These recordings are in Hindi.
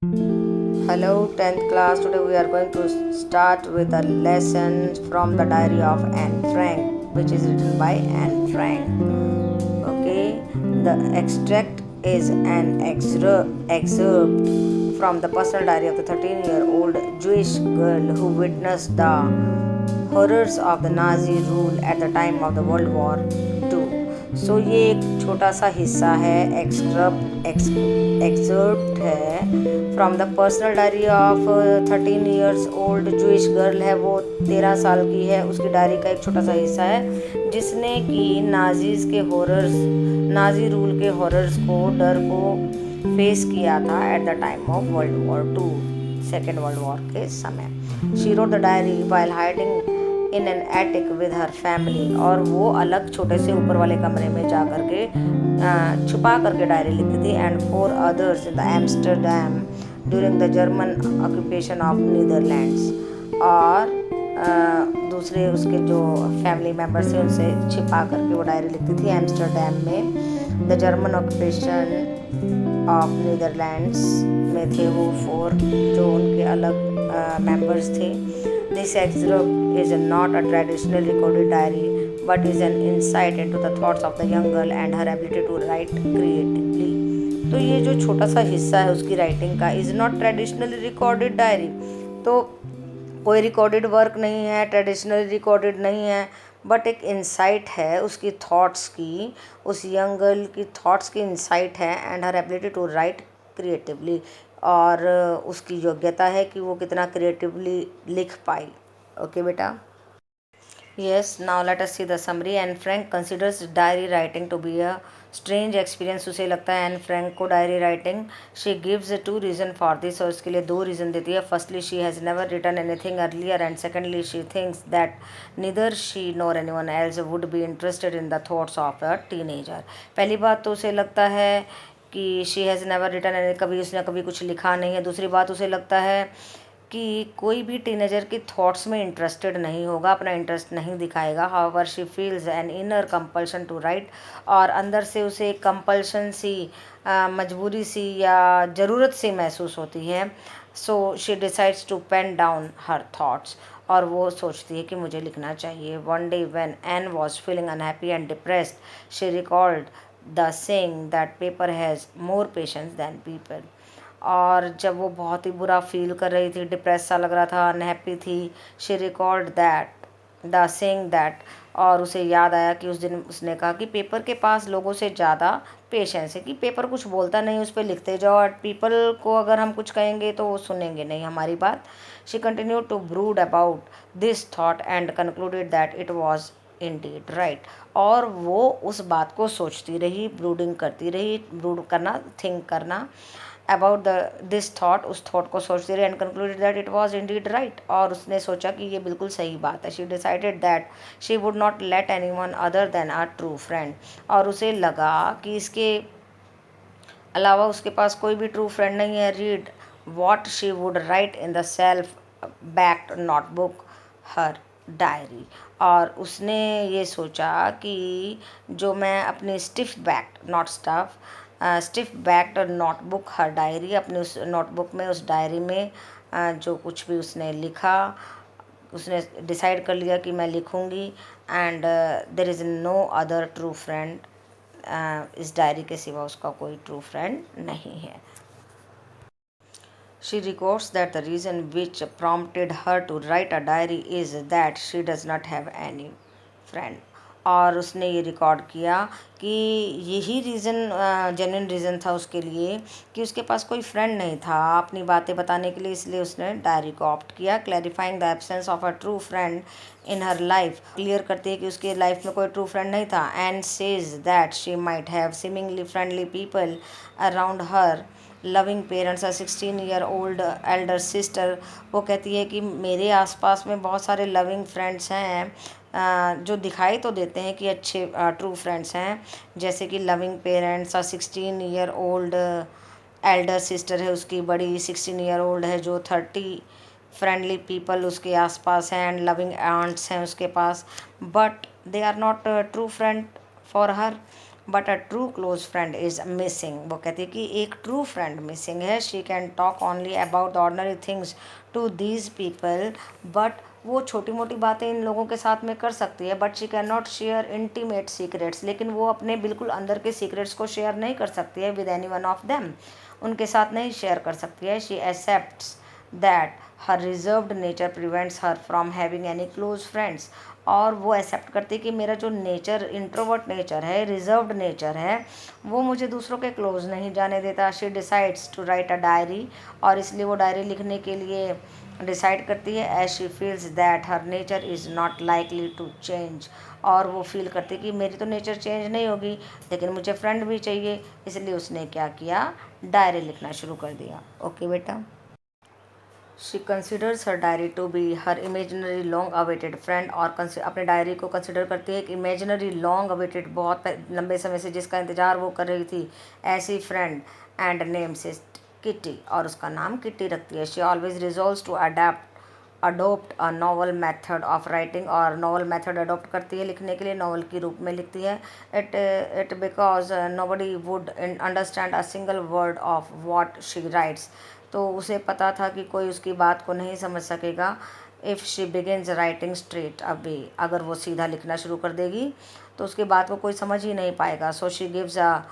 Hello 10th class. Today we are going to start with a lesson from the diary of Anne Frank, which is written by Anne Frank. Okay, the extract is an excerpt from the personal diary of the 13-year-old Jewish girl who witnessed the horrors of the Nazi rule at the time of the World War II. सो ये एक छोटा सा हिस्सा है, एक्सर्प्ट है from the personal diary of 13 years old Jewish girl है, वो 13 साल की है, उसकी डायरी का एक छोटा सा हिस्सा है जिसने कि नाजी रूल के हॉरर्स को, डर को फेस किया था at the time of world war two, second world war के समय. She wrote the diary while hiding in an attic with her family, और वो अलग छोटे से ऊपर वाले कमरे में जा करके छुपा करके डायरी लिखती थी. And four others in the Amsterdam during the German occupation of Netherlands, और दूसरे उसके जो फैमिली मेम्बर्स थे उनसे छिपा करके वो डायरी लिखती थी एम्स्टरडैम में. The German occupation of Netherlands में थे वो फोर जो उनके अलग मेम्बर्स थे. This excerpt is not a traditional recorded diary, but is an insight into the thoughts of the young girl and her ability to write creatively. तो ये जो छोटा सा हिस्सा है उसकी राइटिंग का, is not traditionally recorded diary, तो कोई रिकॉर्डेड वर्क नहीं है, ट्रेडिशनली रिकॉर्डेड नहीं है, बट एक इंसाइट है उसकी थॉट्स की, उस यंग गर्ल की थॉट्स की इंसाइट है. And her ability to write creatively, और उसकी योग्यता है कि वो कितना क्रिएटिवली लिख पाई. ओके बेटा. Yes, now let us see the summary. Anne Frank considers diary writing to be a strange experience. उसे लगता है एन फ्रैंक को diary writing. She gives two reason for this, और इसके लिए दो रीज़न देती है. Firstly she has never written anything earlier, and secondly she thinks that neither she nor anyone else would be interested in the thoughts of a teenager. पहली बात तो उसे लगता है कि शी हैज़ नेवर रिटन, कभी उसने कभी कुछ लिखा नहीं है. दूसरी बात उसे लगता है कि कोई भी टीनेजर की थॉट्स में इंटरेस्टेड नहीं होगा, अपना इंटरेस्ट नहीं दिखाएगा. However she feels an inner compulsion to write, और अंदर से उसे कंपल्शन सी, मजबूरी सी या ज़रूरत सी महसूस होती है. So she decides to pen down her thoughts, और वो सोचती है कि मुझे लिखना चाहिए. One day when Anne was feeling unhappy and depressed, she recalled the saying that paper has more patience than people. और जब वो बहुत ही बुरा फील कर रही थी, डिप्रेस सा लग रहा था, अनहैप्पी थी, she record that the saying that, और उसे याद आया कि उस दिन उसने कहा कि पेपर के पास लोगों से ज़्यादा पेशेंस है, कि पेपर कुछ बोलता नहीं, उस पर लिखते जाओ, और पीपल को अगर हम कुछ कहेंगे तो वो सुनेंगे नहीं हमारी बात. She continue to brood about this thought and concluded that it was indeed right. और वो उस बात को सोचती रही, ब्रूडिंग करती रही, ब्रूड करना, थिंक करना अबाउट दिस थॉट, उस थॉट को सोचती रही. And concluded that it was indeed right, और उसने सोचा कि ये बिल्कुल सही बात है. She decided that she would not let anyone other than our true friend, और उसे लगा कि इसके अलावा उसके पास कोई भी ट्रू फ्रेंड नहीं है. Read what she would write in the self backed notebook her diary, और उसने ये सोचा कि जो मैं अपनी stiff backed, not stuff, stiff backed notebook her diary, अपनी उस नोटबुक में, उस डायरी में जो कुछ भी उसने लिखा, उसने डिसाइड कर लिया कि मैं लिखूँगी. And there is no other true friend, इस डायरी के सिवा उसका कोई ट्रू फ्रेंड नहीं है. She records that the reason which prompted her to write a diary is that she does not have any friend. और उसने ये रिकॉर्ड किया कि यही रीज़न, जेन्युइन रीज़न था उसके लिए कि उसके पास कोई फ्रेंड नहीं था अपनी बातें बताने के लिए, इसलिए उसने डायरी को ऑप्ट किया. Clarifying the absence of a true friend in her life, clear करती है कि उसके लाइफ में कोई ट्रू फ्रेंड नहीं था. And says that she might have seemingly friendly people around her, loving parents, a 16-year-old Elder sister. वो कहती है कि मेरे आसपास में बहुत सारे लविंग फ्रेंड्स हैं, जो दिखाई तो देते हैं कि अच्छे ट्रू फ्रेंड्स हैं, जैसे कि लविंग पेरेंट्स, और 16-year-old एल्डर सिस्टर है उसकी बड़ी, 16-year-old है जो 30 फ्रेंडली पीपल उसके आसपास हैं, एंड लविंग आंट्स हैं उसके पास. But they are not true friend for her, but a true close friend is missing. वो कहती है कि एक ट्रू फ्रेंड मिसिंग है। She can talk only about the ordinary things to these people, but वो छोटी मोटी बातें इन लोगों के साथ में कर सकती है, but she can not share intimate secrets. लेकिन वो अपने बिल्कुल अंदर के सीक्रेट्स को शेयर नहीं कर सकती है with any one of them, उनके साथ नहीं शेयर कर सकती है। She accepts that her reserved nature prevents her from having any close friends. और वो एक्सेप्ट करती है कि मेरा जो नेचर इंट्रोवर्ट नेचर है, रिजर्व्ड नेचर है, वो मुझे दूसरों के क्लोज नहीं जाने देता। She decides to write a diary, और इसलिए वो डायरी लिखने के लिए डिसाइड करती है। As she feels that her nature is not likely to change. और वो फील करती है कि मेरी तो नेचर चेंज नहीं होगी, लेकिन मुझे फ्रेंड भी चाहिए, इसलिए उसने क्या किया, डायरी लिखना शुरू कर दिया। ओके बेटा। She considers her diary to be her imaginary long awaited friend. और अपने डायरी को कंसिडर करती है एक इमेजिनरी लॉन्ग अवेटेड, बहुत लंबे समय से जिसका इंतजार वो कर रही थी, ऐसी friend. And names is Kitty, और उसका नाम किटी रखती है। She always resolves to adopt a novel method of writing, और नॉवल मेथड अडोप्ट करती है लिखने के लिए, नॉवल के रूप में लिखती है। It because nobody would understand a single word of what she writes. तो उसे पता था कि कोई उसकी बात को नहीं समझ सकेगा। If she begins writing straight away, अगर वो सीधा लिखना शुरू कर देगी तो उसकी बात को कोई समझ ही नहीं पाएगा। So she gives a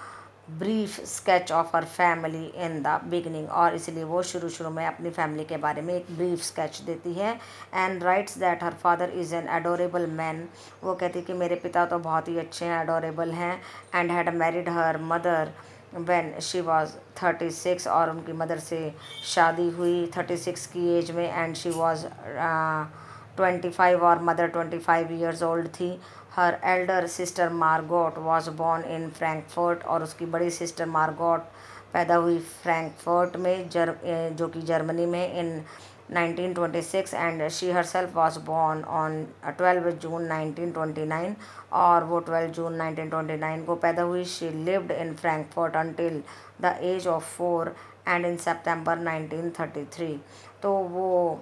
brief sketch of her family in the beginning, और इसलिए वो शुरू में अपनी फैमिली के बारे में एक ब्रीफ स्केच देती है। And rights that her father is an adorable man. वो कहती कि मेरे पिता तो बहुत ही अच्छे हैं, एडोरेबल हैं। And had married her mother when she was 36, और उनकी मदर से शादी हुई 36 की एज में। एंड शी वाज 25, और मदर 25 ईयर्स ओल्ड थी। हर elder sister Margot was born in Frankfurt, और उसकी बड़ी सिस्टर मार्गोट पैदा हुई फ्रैंकफर्ट में, जो कि जर्मनी में, in 1926। And she herself was born on 12 जून 1929, और वो 12 जून 1929 को पैदा हुई। She lived in Frankfurt until the age of 4, and in September 1933। तो वो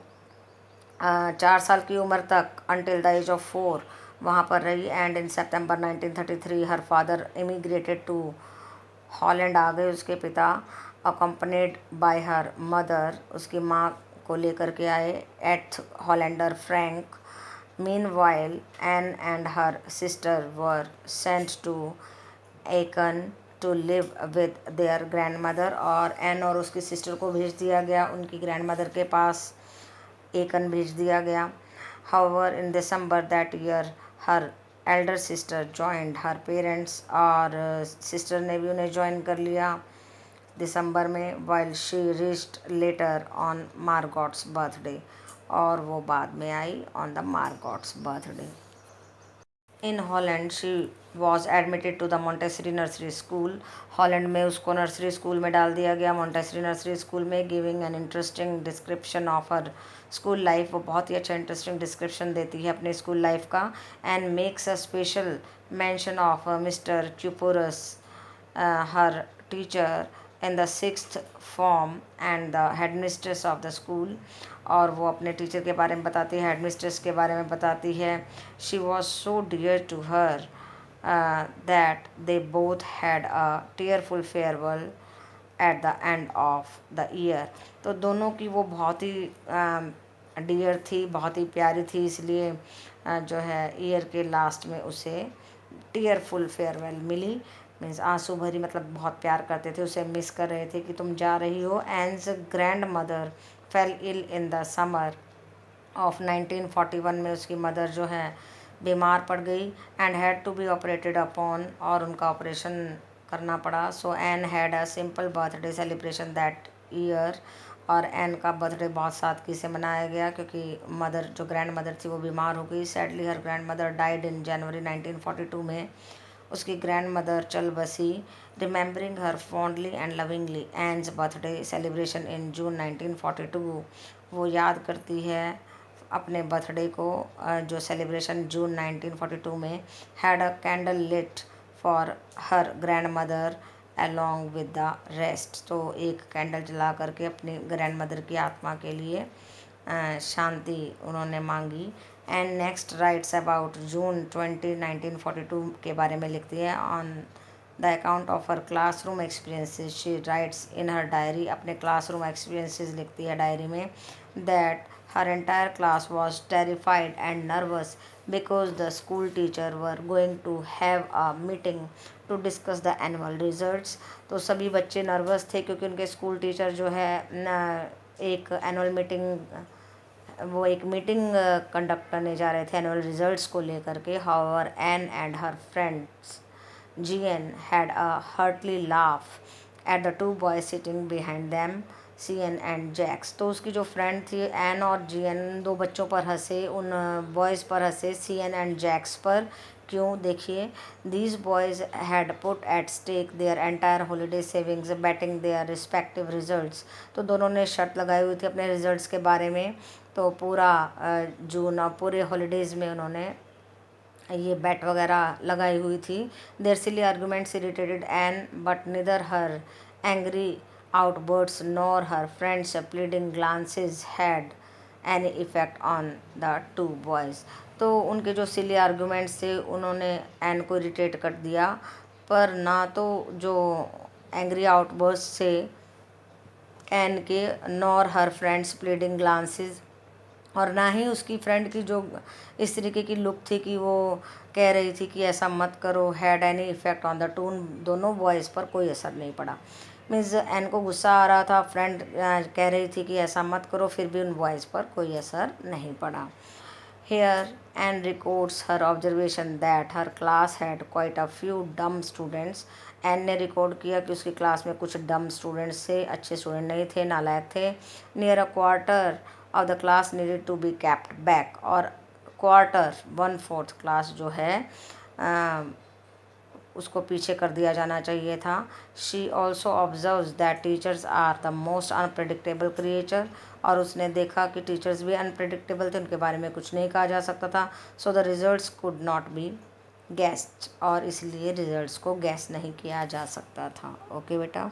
4 साल की उम्र तक अंटिल द एज ऑफ 4 वहाँ पर रही। And in September 1933 her father immigrated to Holland, आ गए उसके पिता, अकम्पनीड बाय हर मदर, उसकी माँ को लेकर के आए, Edith Hollander Frank. Meanwhile Anne and her sister were sent to Aachen to live with their grandmother, और एन और उसकी सिस्टर को भेज दिया गया उनकी ग्रैंड मदर के पास, एकन भेज दिया गया। However in December that year her elder sister joined her parents, और सिस्टर ने भी उन्हें ज्वाइन कर लिया दिसंबर में। While she reached later on Margot's birthday, और वो बाद में आई on the Margot's birthday. In Holland she was admitted to the Montessori nursery school. Holland में उसको नर्सरी स्कूल में डाल दिया गया, मोंटेसरी नर्सरी स्कूल में। Giving an interesting description of her school life, वो बहुत ही अच्छा इंटरेस्टिंग डिस्क्रिप्शन देती है अपने स्कूल लाइफ का। And makes a special mention of mister Kuporus, her teacher in the 6th form and the headmistress of the school. और वो अपने टीचर के बारे में बताती है, हेडमिस्ट्रेस के बारे में बताती है। She was so dear to her that they both had a tearful farewell at the end of the year. तो दोनों की वो बहुत ही डियर थी, बहुत ही प्यारी थी, इसलिए जो है ईयर के लास्ट में उसे टीयरफुल फेयरवेल मिली। मीन्स आंसू भरी, मतलब बहुत प्यार करते थे, उसे मिस कर रहे थे कि तुम जा रही हो। And grandmother fell ill in the summer of 1941 में उसकी मदर जो है बीमार पड़ गई। And had to be operated upon, और उनका ऑपरेशन करना पड़ा। So Anne had a simple birthday celebration that year, और एन का बर्थडे बहुत सादगी से मनाया गया क्योंकि मदर, जो ग्रैंड मदर थी, वो बीमार हो गई। Sadly her grandmother died in January 1942 में उसकी ग्रैंड मदर चल बसी। Remembering her fondly and lovingly Anne's birthday celebration in June 1942, वो याद करती है अपने बर्थडे को, जो सेलिब्रेशन जून 1942 में। Had a candle lit for her grandmother along with the rest, तो एक कैंडल जला करके अपनी ग्रैंड मदर की आत्मा के लिए शांति उन्होंने मांगी। And next writes about June 20, 1942 के बारे में लिखती है। On the account of her classroom experiences she writes in her diary, अपने क्लासरूम एक्सपीरियंसेस लिखती है डायरी में, that her entire class was terrified and nervous because the school teacher were going to have a meeting to discuss the annual results. तो सभी बच्चे नर्वस थे क्योंकि उनके स्कूल टीचर जो है एक एनुअल मीटिंग, वो एक मीटिंग कंडक्ट करने जा रहे थे एनुअल रिजल्ट्स को लेकर के। However Anne and her friends G N had a heartily laugh at the two boys sitting behind them, C N and Jacques. तो उसकी जो फ्रेंड थी एन और जीएन, दो बच्चों पर हंसे, उन बॉयज़ पर हंसे, सीएन एंड जैक्स पर। क्यों? देखिए, these boys had put at stake their entire holiday savings betting their respective results. तो दोनों ने शर्त लगाई हुई थी अपने रिजल्ट्स के बारे में, तो पूरा जून और पूरे हॉलीडेज़ में उन्होंने ये बैट वगैरह लगाई हुई थी। Their silly arguments irritated Anne but neither her angry outbursts nor her friends' pleading glances had any effect on the two boys. तो उनके जो सिली आर्गूमेंट्स थे उन्होंने एन को इरिटेट कर दिया, पर ना तो जो एंग्री आउटबर्ड्स थे एन के, nor her friends' pleading glances, और ना ही उसकी फ्रेंड की जो इस तरीके की लुक थी कि वो कह रही थी कि ऐसा मत करो, had any effect on the two, दोनों बॉयज़ पर कोई असर नहीं पड़ा। मीन्स एन को गुस्सा आ रहा था, फ्रेंड कह रही थी कि ऐसा मत करो, फिर भी उन बॉयज़ पर कोई असर नहीं पड़ा। Here Anne records her observation that her class had quite a few dumb students. Anne ने रिकॉर्ड किया कि उसकी क्लास में कुछ डम स्टूडेंट्स थे, अच्छे स्टूडेंट नहीं थे, नालायक थे। Near a quarter of the class needed to be kept back, और क्वार्टर 1/4 क्लास जो है उसको पीछे कर दिया जाना चाहिए था। She also observes that teachers are the most unpredictable creature, और उसने देखा कि टीचर्स भी अनप्रडिक्टेबल थे, उनके बारे में कुछ नहीं कहा जा सकता था। So the results could not be guessed, और इसलिए रिजल्ट्स को गैस नहीं किया जा सकता था। ओके बेटा।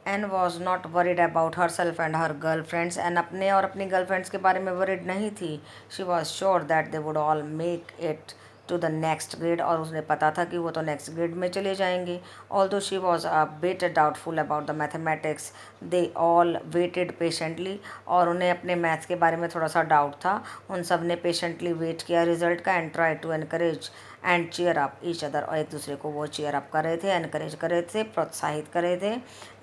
Anne was not worried about herself and her girl friends, Anne अपने और अपनी गर्लफ्रेंड्स के बारे में वरिड नहीं थी। She was sure that they would all make it to the next grade, और उसने पता था कि वो तो नेक्स्ट ग्रेड में चले जाएंगे। Although she was a bit doubtful about the mathematics, they all waited patiently, और उन्हें अपने मैथ्स के बारे में थोड़ा सा डाउट था। उन सब ने पेशेंटली वेट किया रिजल्ट का, and try to encourage and cheer up each other, और एक दूसरे को वो चीयर अप कर रहे थे, एनकरेज कर रहे थे, प्रोत्साहित कर रहे थे।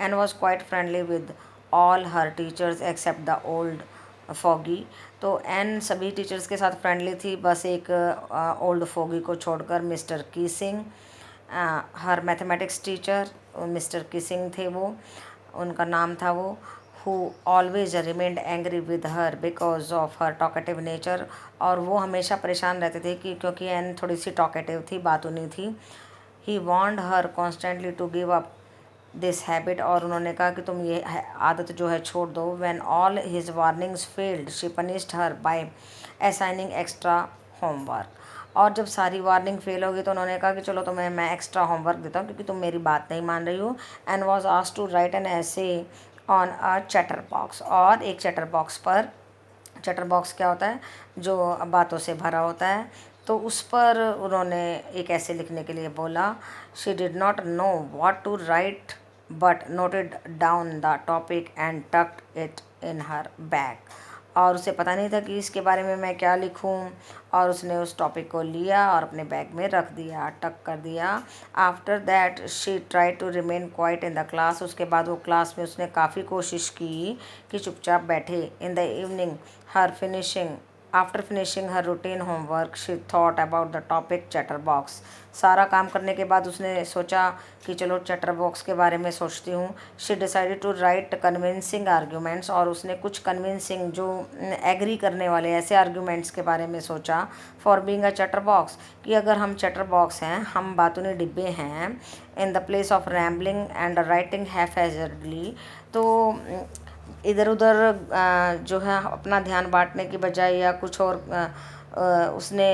And was quite friendly with all her teachers except the old fogey. तो एन सभी टीचर्स के साथ फ्रेंडली थी, बस एक ओल्ड फॉगी को छोड़कर। मिस्टर कीसिंग, हर मैथमेटिक्स टीचर मिस्टर कीसिंग थे, वो उनका नाम था वो, who always remained angry with her because of her talkative nature, और वो हमेशा परेशान रहते थे कि क्योंकि एन थोड़ी सी टॉकेटिव थी, बातूनी थी। he warned her constantly to give up this habit, और उन्होंने कहा कि तुम ये आदत जो है छोड़ दो। When all his warnings failed she punished her by assigning extra homework, और जब सारी वार्निंग फेल होगी तो उन्होंने कहा कि चलो तुम्हें मैं एक्स्ट्रा होमवर्क देता हूँ क्योंकि तुम मेरी बात नहीं मान रही हो। And was asked to write an essay on a chatterbox, और एक चैटर बॉक्स पर, चैटर बॉक्स क्या होता है, जो बातों से भरा होता है, तो उस पर उन्होंने एक ऐसे लिखने के लिए बोला। She did not know what to write but noted down the topic and tucked it in her bag, और उसे पता नहीं था कि इसके बारे में मैं क्या लिखूं, और उसने उस टॉपिक को लिया और अपने बैग में रख दिया, टक कर दिया। After that she try to remain quiet in the class, उसके बाद वो क्लास में उसने काफ़ी कोशिश की कि चुपचाप बैठे। In the evening her finishing after finishing her routine homework she thought about the topic chatter box, सारा काम करने के बाद उसने सोचा कि चलो चैटर बॉक्स के बारे में सोचती हूँ। She decided to write convincing arguments, और उसने कुछ कन्विंसिंग जो एग्री करने वाले ऐसे आर्ग्यूमेंट्स के बारे में सोचा। For being a chatter box, कि अगर हम चैटर बॉक्स हैं, हम बातूनी डिब्बे हैं, in the place of rambling and writing haphazardly, तो इधर उधर जो है अपना ध्यान बांटने की बजाय या कुछ और उसने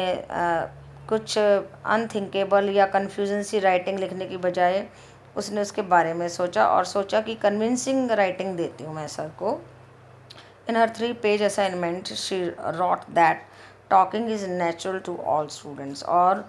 कुछ अनथिंकेबल या कन्फ्यूजन सी राइटिंग लिखने की बजाय उसने उसके बारे में सोचा, और सोचा कि कन्विंसिंग राइटिंग देती हूँ मैं सर को। In her 3-page assignment she wrote that talking is natural to all students, और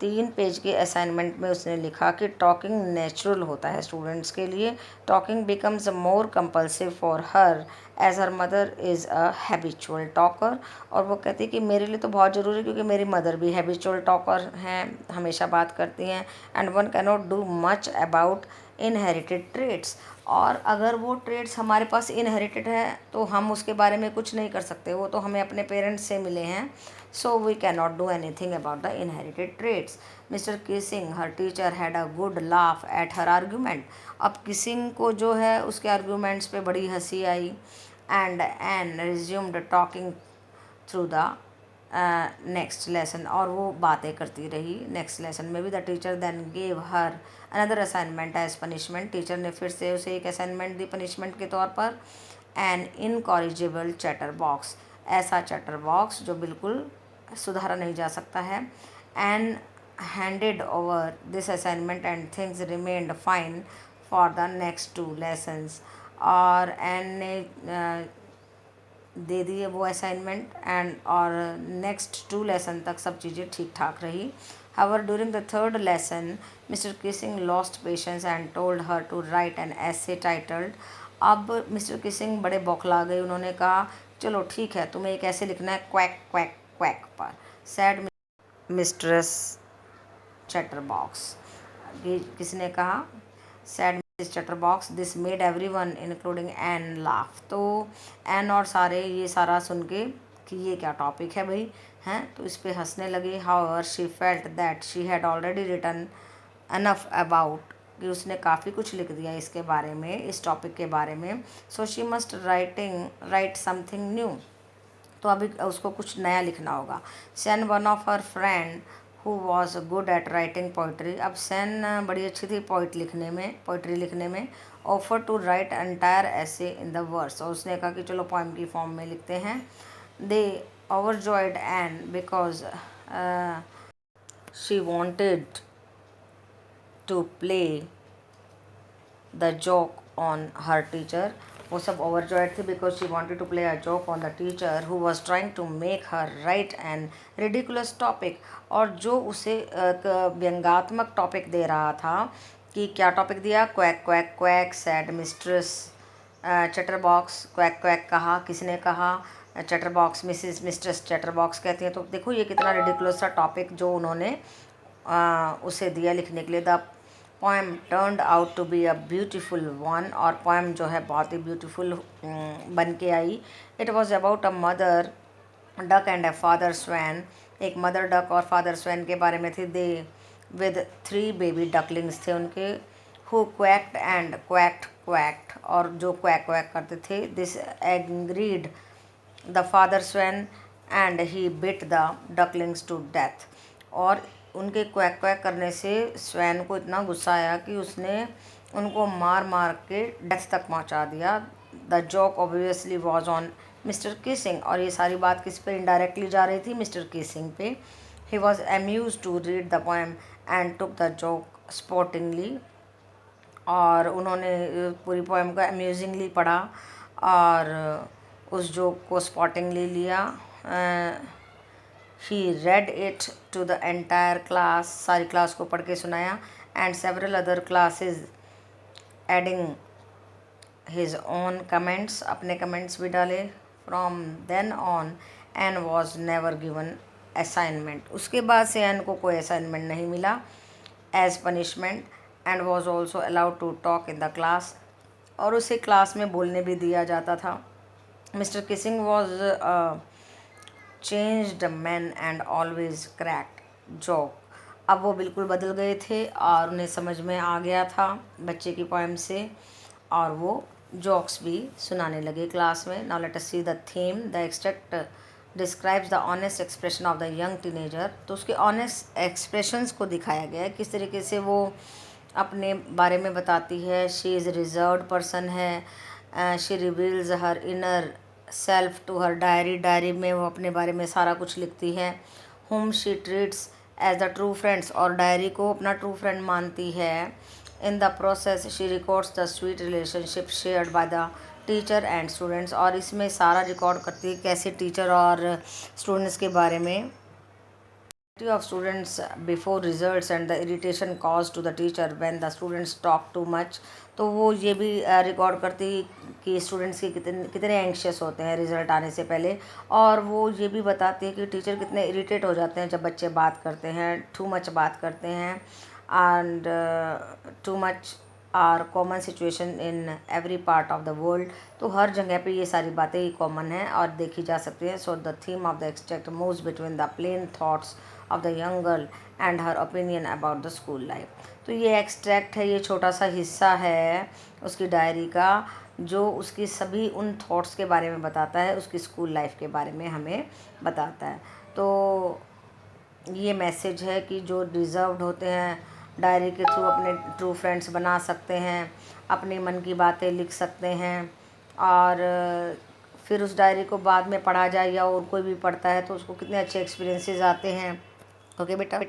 3 पेज के असाइनमेंट में उसने लिखा कि टॉकिंग नेचुरल होता है स्टूडेंट्स के लिए, talking becomes more compulsive for her as her mother is a habitual talker. और वो कहती है कि मेरे लिए तो बहुत ज़रूरी है क्योंकि मेरी मदर भी हैबिचुअल टॉकर हैं, हमेशा बात करती हैं। And one cannot do much about inherited traits, और अगर वो ट्रेड्स हमारे पास इनहेरिटेड है तो हम उसके बारे में कुछ नहीं कर सकते, वो तो हमें अपने पेरेंट्स से मिले हैं। So we can not do anything about the inherited traits. Mister Keesing her teacher had a good laugh at her argument. अब किसिंग को जो है उसके आर्ग्यूमेंट्स पे बड़ी हंसी आई। And Anne resumed talking through the next lesson, और वो बातें करती रही नेक्स्ट लेसन में भी। The teacher then gave her another assignment as punishment. Teacher ने फिर से उसे एक असाइनमेंट दी पनिशमेंट के तौर पर। एन इनकॉरिजिबल चैटर बॉक्स, ऐसा चैटर बॉक्स जो बिल्कुल सुधारा नहीं जा सकता है। Anne handed over this assignment and things remained fine for the next 2 lessons. और एन ने दे दिए वो असाइनमेंट एंड और नेक्स्ट 2 लेसन तक सब चीज़ें ठीक ठाक रही। However during the 3rd lesson mister Keesing lost patience and told her to write an essay titled. अब मिस्टर किसिंग बड़े बौखला गए, उन्होंने कहा चलो ठीक है, तुम्हें एक ऐसे लिखना है क्वैक क्वैक क्वैक पर। सैड मिस्ट्रेस चैटरबॉक्स, किसने कहा? Said miss chatterbox, this made everyone including Anne laugh. तो एन और सारे ये सारा सुन के कि ये क्या टॉपिक है भाई, हैं, तो इस पे हंसने लगे। However she felt that she had already written enough about, कि उसने काफ़ी कुछ लिख दिया इसके बारे में, इस टॉपिक के बारे में। So she must write something new, तो अभी उसको कुछ नया लिखना होगा। Sen one of her friend who was good at writing poetry. अब सेन बड़ी अच्छी थी पोइट्री लिखने में। ऑफर टू राइट एंटायर ऐसे इन द वर्स, और उसने कहा कि चलो पोइम की फॉर्म में लिखते हैं। They overjoyed Anne because she wanted to play the joke on her teacher. वो सब ओवरजॉयड थे because she wanted to play a joke on the teacher who was trying to make her write an ridiculous topic. और जो उसे एक व्यंग्यात्मक टॉपिक दे रहा था, कि क्या टॉपिक दिया? Quack quack quack sad mistress chatterbox. Quack quack कहा, किसने कहा? चैटरबॉक्स, मिस्ट्रेस चैटरबॉक्स कहती हैं। तो देखो ये कितना रिडिकुलस सा टॉपिक जो उन्होंने उसे दिया लिखने के लिए। The poem turned out to be a beautiful one, और पोएम जो है बहुत ही ब्यूटीफुल बन के आई। It was about a mother duck and a father swan. एक मदर डक और फादर स्वैन के बारे में थी। दे विद 3 बेबी डकलिंग्स थे उनके, हु क्वैक्ड एंड क्वैक्ड क्वैक्ड, और जो क्वैक क्वैक करते थे। This angered the father swan and he bit the ducklings to death. और उनके क्वैक क्वैक करने से स्वैन को इतना गुस्सा आया कि उसने उनको मार मार के डेथ तक पहुंचा दिया। The joke obviously was on mister Keesing, और ये सारी बात किस पे इनडायरेक्टली जा रही थी? मिस्टर किसिंग पे। He was amused to read the poem and took the joke sportingly, और उन्होंने पूरी पोएम को अम्यूजिंगली पढ़ा और उस जोक को स्पॉटिंगली लिया। He read it to the entire class, सारी क्लास को पढ़ के सुनाया। And several other classes adding his own comments, अपने कमेंट्स भी डाले। From then on Anne was never given assignment, उसके बाद से एन को कोई असाइनमेंट नहीं मिला as punishment. And was also allowed to talk in the class, और उसे क्लास में बोलने भी दिया जाता था। Mister Keesing was changed man and always cracked joke. अब वो बिल्कुल बदल गए थे और उन्हें समझ में आ गया था बच्चे की पोएम से, और वो जोक्स भी सुनाने लगे क्लास में। Now let us see the theme. The extract describes the honest expression of the young teenager. तो उसके ऑनेस्ट एक्सप्रेशंस को दिखाया गया है, किस तरीके से वो अपने बारे में बताती है। शी इज़ रिजर्व्ड पर्सन है। She reveals her inner self to her diary, diary में वो अपने बारे में सारा कुछ लिखती है। Whom she treats as the true friends, और डायरी को अपना ट्रू फ्रेंड मानती है। In the process she records the sweet relationship shared by the teacher and students, और इसमें सारा रिकॉर्ड करती है कैसे टीचर और स्टूडेंट्स के बारे में of students before results and the irritation caused to the teacher when the students talk too much. तो वो ये भी रिकॉर्ड करती कि स्टूडेंट्स की कितने कितने एंक्शियस होते हैं रिज़ल्ट आने से पहले, और वो ये भी बताती है कि टीचर कितने इरिटेट हो जाते हैं जब बच्चे बात करते हैं, टू मच बात करते हैं, and too much are common situation in every part of the world. तो हर जगह पे ये सारी बातें ही कॉमन हैं और देखी जा सकती हैं। So the theme of the extract moves between the plain thoughts of the young girl and her opinion about the school life. तो ये एक्सट्रैक्ट है, ये छोटा सा हिस्सा है उसकी डायरी का, जो उसकी सभी उन थॉट्स के बारे में बताता है, उसकी स्कूल लाइफ के बारे में हमें बताता है। तो ये मैसेज है कि जो डिज़र्व्ड होते हैं डायरी के थ्रू अपने ट्रू फ्रेंड्स बना सकते हैं, अपने मन की बातें लिख सकते हैं, और फिर उस डायरी को बाद में पढ़ा जाए या और कोई भी पढ़ता है तो उसको कितने अच्छे एक्सपीरियंसेस आते हैं। ओके बेटा।